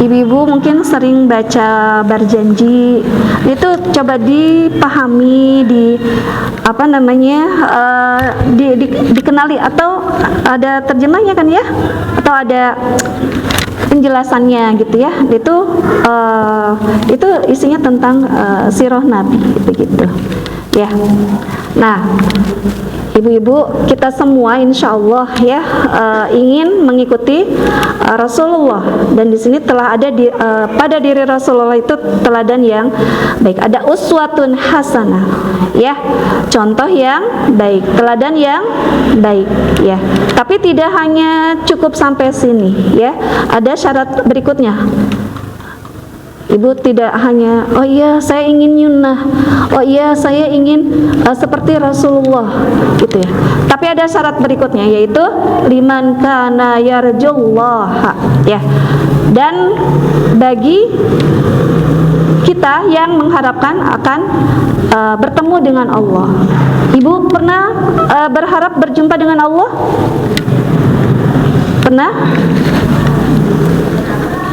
ibu-ibu mungkin sering baca berjanji, itu coba dipahami, dikenali, atau ada terjemahnya kan ya, atau ada penjelasannya gitu ya. Itu isinya tentang sirah Nabi begitu ya. Nah ibu-ibu, kita semua insya Allah ya ingin mengikuti Rasulullah, dan di sini telah ada pada diri Rasulullah itu teladan yang baik, ada uswatun hasanah ya, contoh yang baik, teladan yang baik ya. Tapi tidak hanya cukup sampai sini ya, ada syarat berikutnya. Ibu tidak hanya, oh iya saya ingin nyunnah, oh iya saya ingin seperti Rasulullah gitu ya. Tapi ada syarat berikutnya, yaitu liman kana yarjullaha ya. Dan bagi kita yang mengharapkan akan bertemu dengan Allah. Ibu pernah berharap berjumpa dengan Allah? Pernah?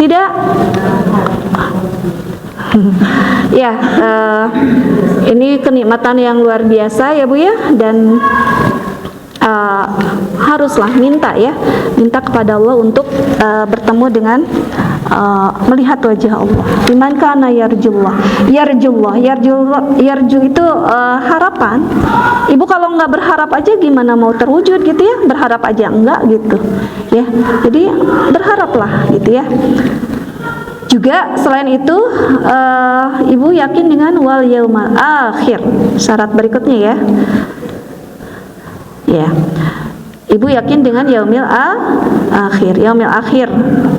Tidak? Ya, ini kenikmatan yang luar biasa ya Bu ya, dan haruslah minta kepada Allah untuk bertemu dengan melihat wajah Allah. Liman kana yarju itu harapan. Ibu kalau nggak berharap aja gimana mau terwujud gitu ya, berharap aja enggak gitu ya. Jadi berharaplah gitu ya. Juga selain itu ibu yakin dengan wal yaumal akhir. Syarat berikutnya ya. Ya. Ibu yakin dengan yaumil akhir. Yaumil akhir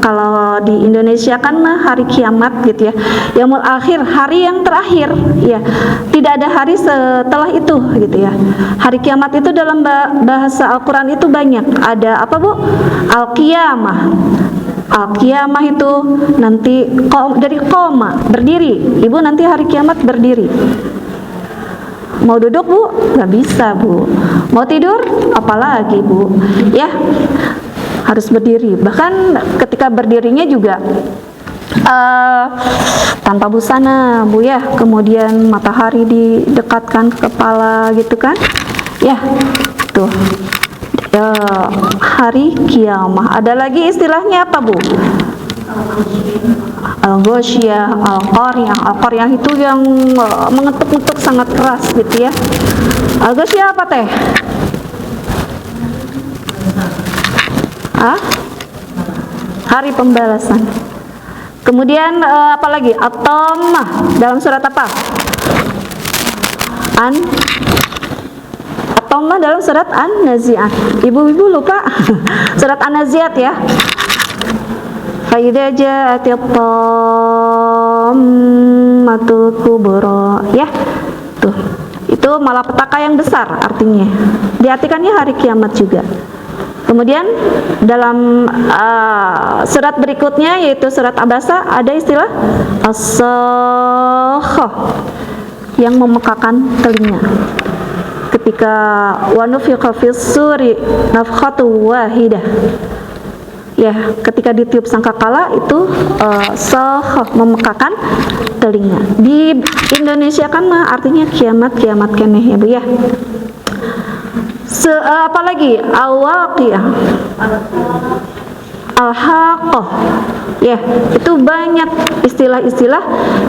kalau di Indonesia kan hari kiamat gitu ya. Yaumul akhir, hari yang terakhir ya. Tidak ada hari setelah itu gitu ya. Hari kiamat itu dalam bahasa Al-Qur'an itu banyak. Ada apa Bu? Al-qiyamah. Al-qiyamah itu nanti dari koma, berdiri. Ibu nanti hari kiamat berdiri. Mau duduk Bu? Gak bisa Bu. Mau tidur? Apalagi Bu. Ya, harus berdiri. Bahkan ketika berdirinya juga tanpa busana Bu ya. Kemudian matahari didekatkan ke kepala gitu kan. Ya, tuh. Hari kiamah. Ada lagi istilahnya apa Bu? Al-ghosyah, al-qaryah. Al-qaryah itu yang mengetuk-ngetuk sangat keras gitu ya. Al-ghosyah apa teh? Hari pembalasan. Kemudian apa lagi? At-tammah dalam surat apa? At-tammah dalam surat An-Nazi'at. Ibu-ibu lupa surat An-Nazi'at ya. Fa'idza ja'atit tammatul kubra ya. Tuh. Itu malapetaka yang besar artinya. Diartikannya hari kiamat juga. Kemudian dalam surat berikutnya yaitu surat Abasa ada istilah as-sakhah yang memekakan telinga. Ketika wa nufiqa fis-suri nafkhatu wahidah. Ya, ketika ditiup sangkakala itu sakhah memekakan telinga. Di Indonesia kan artinya kiamat keneh ya Bu ya. Apalagi al-waqiyah, al-haqqah ya, itu banyak istilah-istilah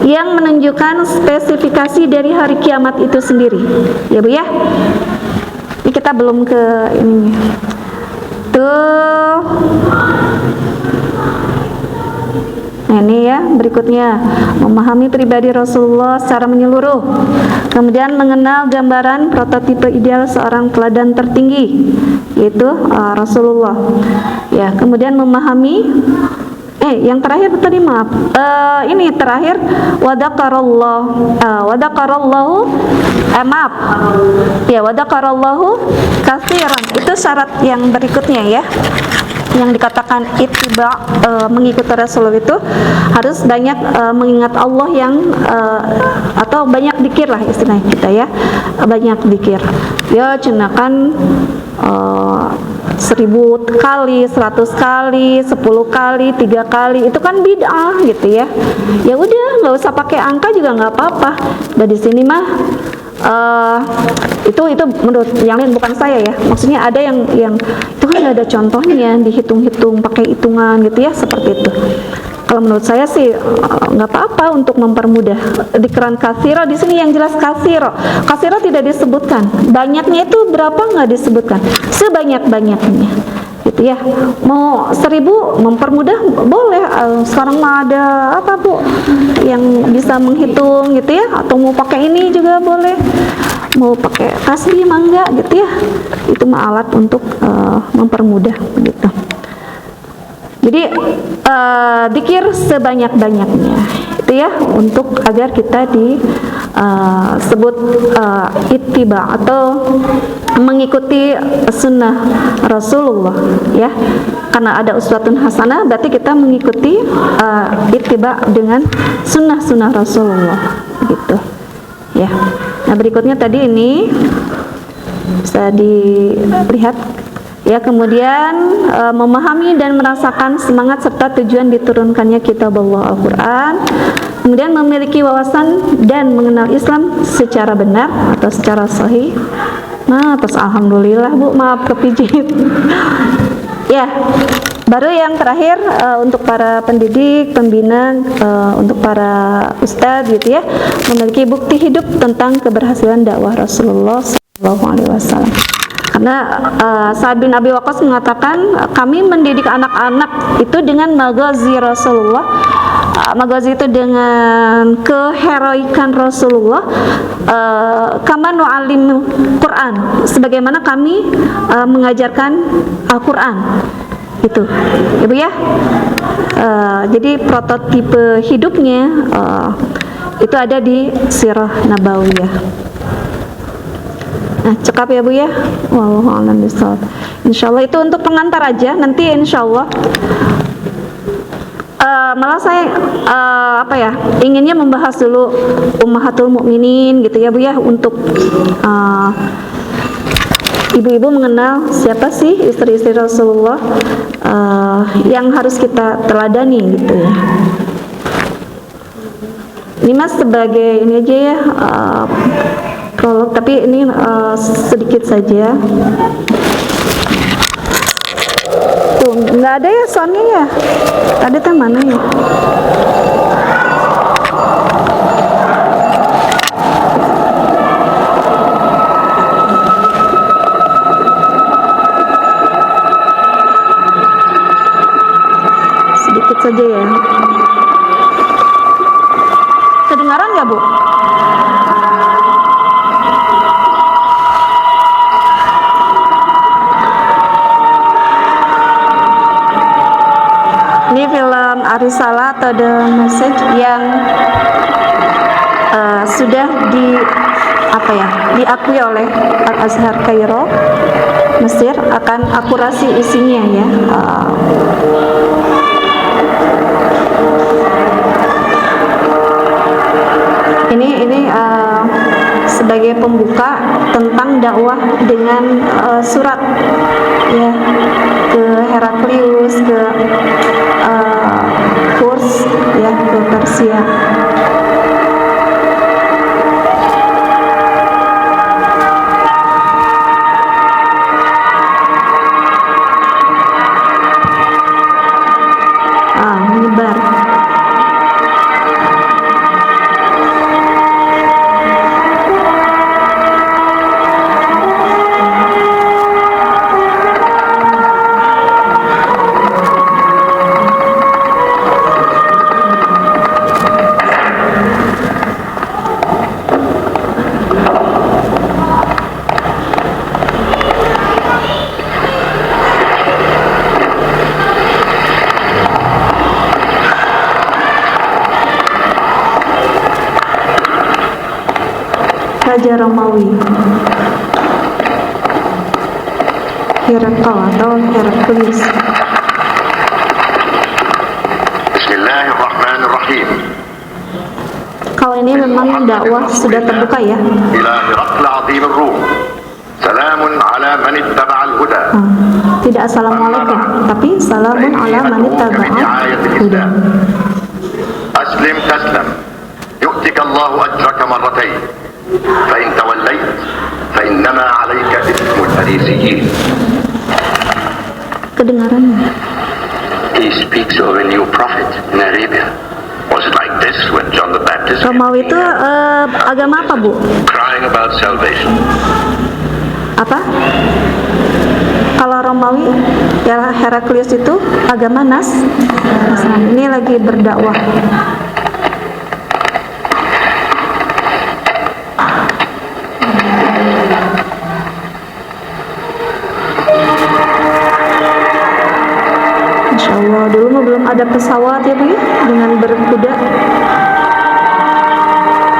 yang menunjukkan spesifikasi dari hari kiamat itu sendiri ya Bu ya. Ini kita belum ke ini tuh Nah ini ya berikutnya, memahami pribadi Rasulullah secara menyeluruh, kemudian mengenal gambaran prototipe ideal seorang teladan tertinggi, yaitu Rasulullah. Ya, kemudian memahami yang terakhir tadi maaf, ini terakhir wadakarallahu katsiran. Itu syarat yang berikutnya ya, yang dikatakan ittiba, mengikuti Rasulullah itu harus banyak mengingat Allah yang atau banyak zikir lah istilahnya kita ya, banyak zikir ya, cenakan 1000 kali, 100 kali, 10 kali, 3 kali, itu kan bid'ah gitu ya. Ya udah, nggak usah pakai angka juga nggak apa-apa. Dan di sini mah itu menurut yang lain, bukan saya ya. Maksudnya ada yang itu kan ada contohnya, dihitung-hitung pakai hitungan gitu ya, seperti itu. Kalau menurut saya sih nggak apa-apa untuk mempermudah. Dikran katsiro di sini yang jelas katsiro. Katsiro tidak disebutkan. Banyaknya itu berapa nggak disebutkan. Sebanyak-banyaknya. Gitu ya. Mau 1000 mempermudah boleh. Sekarang mah ada apa Bu yang bisa menghitung gitu ya, atau mau pakai ini juga boleh. Mau pakai tasbih mah enggak gitu ya. Itu mah alat untuk mempermudah gitu. Jadi zikir sebanyak-banyaknya itu ya, untuk agar kita disebut ittiba atau mengikuti sunnah Rasulullah ya, karena ada uswatun hasanah berarti kita mengikuti ittiba dengan sunnah Rasulullah gitu ya. Nah berikutnya tadi ini bisa dilihat ya, kemudian memahami dan merasakan semangat serta tujuan diturunkannya kitab Allah Al-Quran, kemudian memiliki wawasan dan mengenal Islam secara benar atau secara sahih. Nah terus alhamdulillah Bu, maaf kepijit ya. Baru yang terakhir untuk para pendidik, pembina, untuk para ustadz gitu ya, memiliki bukti hidup tentang keberhasilan dakwah Rasulullah SAW. Karena Sa'ad bin Abi Waqqas mengatakan, kami mendidik anak-anak itu dengan maghazi Rasulullah. Maghazi itu dengan keheroikan Rasulullah, kama nu'allim Quran, sebagaimana kami mengajarkan Al-Quran itu Ibu ya. Jadi prototipe hidupnya itu ada di Sirah Nabawiyah. Nah, cekap ya Bu ya. Wallahu a'lam bishawab. Insyaallah itu untuk pengantar aja. Nanti insyaallah malah saya inginnya membahas dulu ummahatul mukminin gitu ya Bu ya, untuk ibu-ibu mengenal siapa sih istri-istri Rasulullah yang harus kita teladani gitu ya. Ini Mas sebagai ini aja ya, prolog, tapi ini sedikit saja. Tuh, nggak ada ya soundnya ya? Ada teh mana ya? Sedikit saja ya. Kedengaran nggak Bu? Ini film Arisalah atau The Message yang sudah diakui oleh Al-Azhar Kairo Mesir, akan akurasi isinya ya. Ini sebagai pembuka tentang dakwah dengan surat ya, ke Heraklius, ke Kurs ya, ke Persia. Menyebar. Raja Romawi, Herakl atau Heraklius. Bismillahirrahmanirrahim. Kalau ini memang dakwah sudah terbuka ya. Ila Herakl azimir Rum. Salamun ala man ittaba'al huda. Tidak assalamualaikum, tapi salamun ala man ittaba'al huda. Aslim taslam. Yu'tika Allahu ajraka marratayn. Fa in tawallayt fa innama 'alayka ithmul farisiyin. Kedengarannya. He speaks of a new prophet in Arabia. Was it like this when John the Baptist Romawi itu agama apa, Bu? crying about salvation? Apa? Kalau Romawi, ya Heraklius itu agama Nasrani. Ini lagi berdakwah. Insya Allah, dulu mah belum ada pesawat ya Bu ya, dengan berkuda.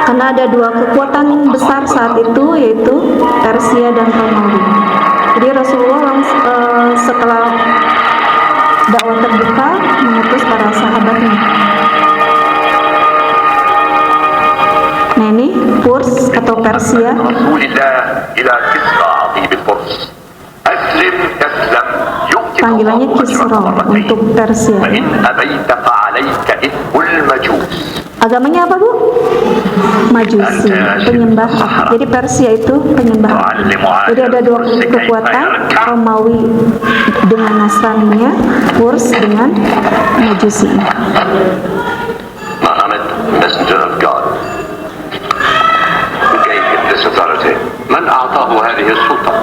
Karena ada dua kekuatan besar saat itu, yaitu Persia dan Romawi. Jadi Rasulullah setelah dakwah terbuka mengutus para sahabatnya. Nah ini Furs atau Persia. Panggilannya Kisra untuk Persia. Agamanya apa Bu? Majusi, penyembah api. Jadi Persia itu penyembah api. Jadi ada dua kekuatan, Romawi dengan Nasraninya, Furs dengan Majusi. Muhammad, messenger of God, who gave him this authority. Man a'tahu hadhihi as-sulta?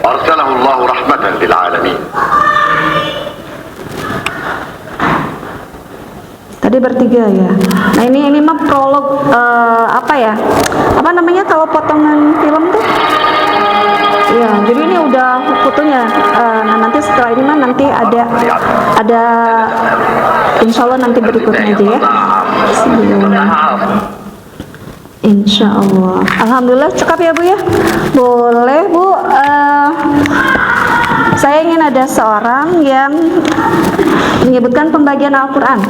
Arsalahu Allah rahmatan lil alamin. Tadi bertiga ya. Nah ini mah prolog apa ya? Apa namanya kalau potongan film tuh? Ya, jadi ini udah fotonya. Nah nanti setelah ini mah nanti ada insya Allah nanti berikutnya aja ya. Sebelumnya. Insya Allah. Alhamdulillah cukup ya Bu ya. Boleh Bu. Saya ingin ada seorang yang menyebutkan pembagian Al-Quran.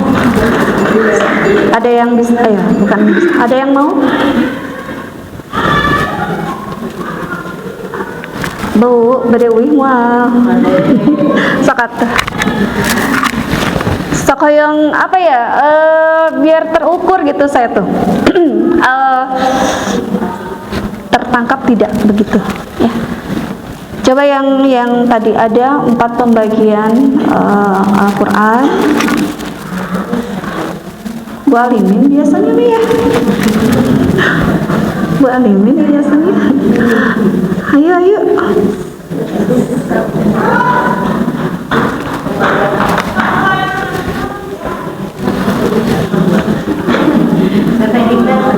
Ada yang bisa, ya bukan bisa. Ada yang mau? Bu, bedewi wah. Sakat. Yang apa ya? Biar terukur gitu saya tuh. Tertangkap tidak begitu, ya. Coba yang tadi ada 4 pembagian Al-Quran. Bu Alimin biasanya nih ya. Bu Alimin biasanya. Ayo.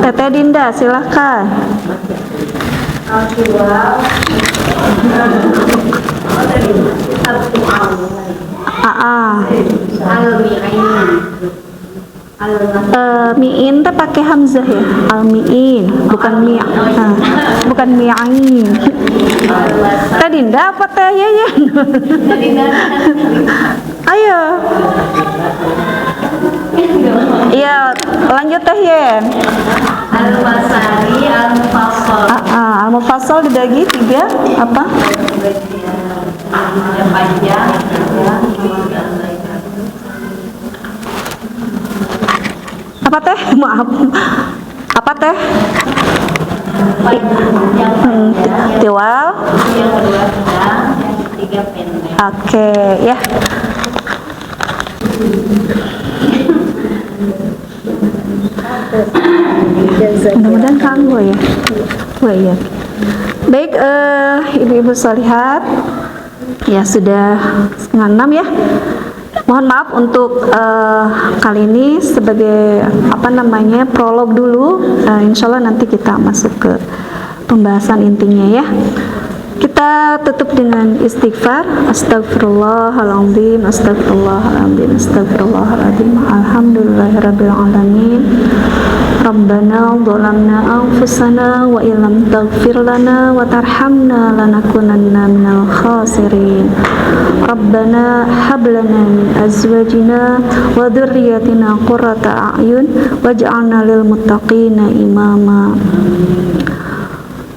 Teteh Dinda silahkan. Mi'in teh pakai hamzah ya, al-mi'in bukan mi'an, bukan mi'ain. Teh Dinda apa teh Yayan? Ayo. Iya, lanjut teh Yen. Al-Basari, Al-Mufassal. Al-Mufassal dibagi 3 apa? Yang panjang, Apa teh? Maaf. Apa teh? Tiwal. yang kedua sedang, yang ketiga pendek. Oke, ya. Mudah-mudahan kanggo ya. Wah iya. Baik, ibu-ibu sholihat, ya sudah 5:30 ya. Mohon maaf untuk kali ini sebagai apa namanya prolog dulu. Insya Allah nanti kita masuk ke pembahasan intinya ya. Kita tutup dengan istighfar. Astagfirullahaladzim, astagfirullahaladzim, astagfirullahaladzim. Alhamdulillahirabbil alamin. Rabbana dhalamna anfusana wa illam taghfir lana wa tarhamna lanakunanna minal khasirin. Rabbana hab lana min azwajina wa dhurriyyatina qurrata a'yun waj'alna lil muttaqina imama.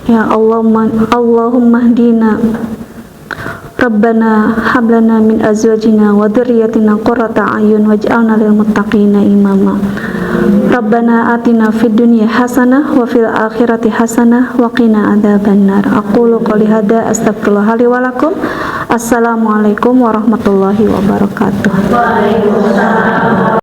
Ya Allahumma hdina Rabbana hab lana min azwajina wa dhurriyyatina qurrata a'yun waj'alna lil muttaqina imama. Rabbana atina fid dunya hasanah wa fil akhirati hasanah wa qina adzabannar. Aqulu qouli hadza astaghfirullah li wa lakum. Assalamualaikum warahmatullahi wabarakatuh.